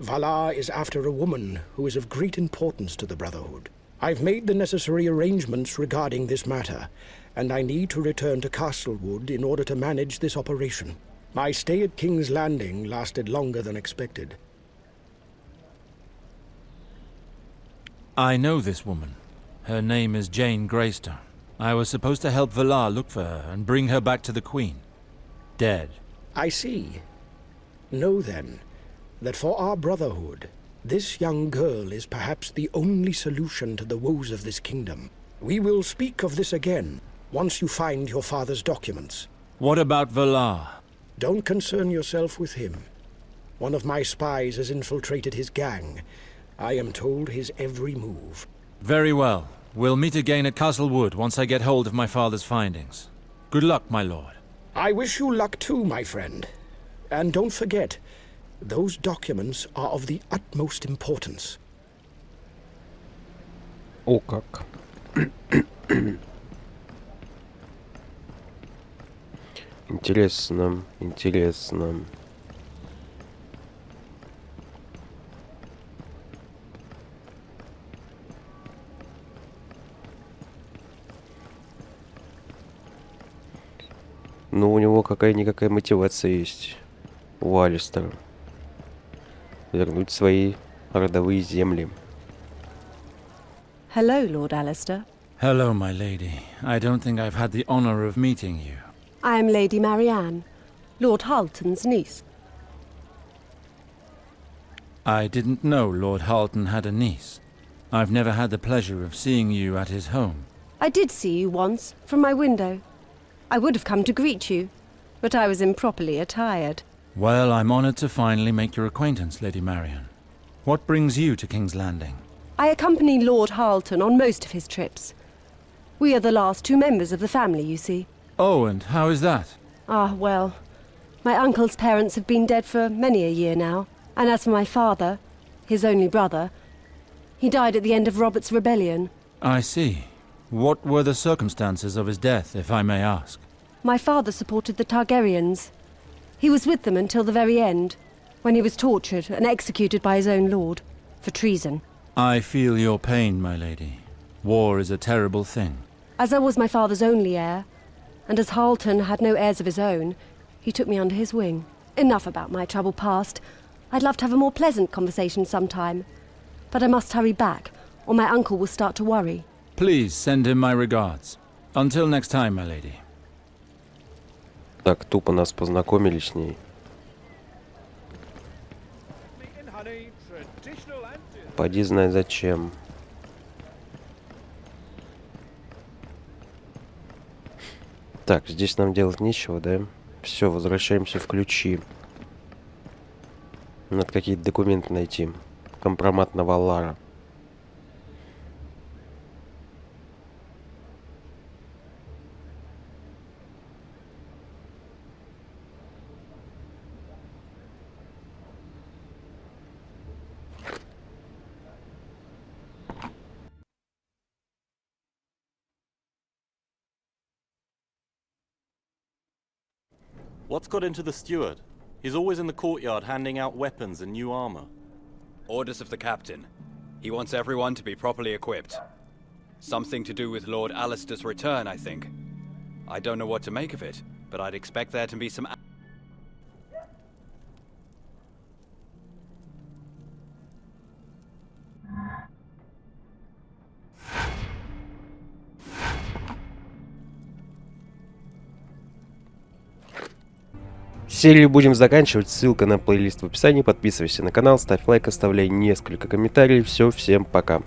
Valar is after a woman who is of great importance to the Brotherhood. I've made the necessary arrangements regarding this matter, and I need to return to Castlewood in order to manage this operation. My stay at King's Landing lasted longer than expected. I know this woman. Her name is Jane Greystone. I was supposed to help Valar look for her and bring her back to the Queen. Dead. I see. Know then, that for our Brotherhood, this young girl is perhaps the only solution to the woes of this kingdom. We will speak of this again, once you find your father's documents. What about Valar? Don't concern yourself with him. One of my spies has infiltrated his gang. I am told his every move. Very well. We'll meet again at Castlewood once I get hold of my father's findings. Good luck, my lord. I wish you luck too, my friend. And don't forget, those documents are of the utmost importance. О как. Интересно, интересно. Ну, у него какая-никакая мотивация есть, у Алистера. Вернуть свои родовые земли. Hello, Lord Alistair. Hello, my lady. I don't think I've had the honor of meeting you. I am Lady Marianne, Lord Halton's niece. I didn't know Lord Halton had a niece. I've never had the pleasure of seeing you at his home. I did see you once, from my window. I would have come to greet you, but I was improperly attired. Well, I'm honored to finally make your acquaintance, Lady Marian. What brings you to King's Landing? I accompany Lord Halton on most of his trips. We are the last two members of the family, you see. Oh, and how is that? Ah, well, my uncle's parents have been dead for many a year now, and as for my father, his only brother, he died at the end of Robert's rebellion. I see. What were the circumstances of his death, if I may ask? My father supported the Targaryens. He was with them until the very end, when he was tortured and executed by his own lord, for treason. I feel your pain, my lady. War is a terrible thing. As I was my father's only heir, and as Halton had no heirs of his own, he took me under his wing. Enough about my troubled past. I'd love to have a more pleasant conversation sometime. But I must hurry back, or my uncle will start to worry. Please send him my regards. Until next time, my lady. Так, тупо нас познакомили с ней. Поди знай зачем. Так, здесь нам делать нечего, да? Все, возвращаемся в ключи. Надо какие-то документы найти. Компромат на Валара. What's got into the steward? He's always in the courtyard handing out weapons and new armor. Orders of the captain. He wants everyone to be properly equipped. Something to do with Lord Alistair's return, I think. I don't know what to make of it, but I'd expect there to be some... Серию будем заканчивать. Ссылка на плейлист в описании. Подписывайся на канал, ставь лайк, оставляй несколько комментариев. Все, всем пока.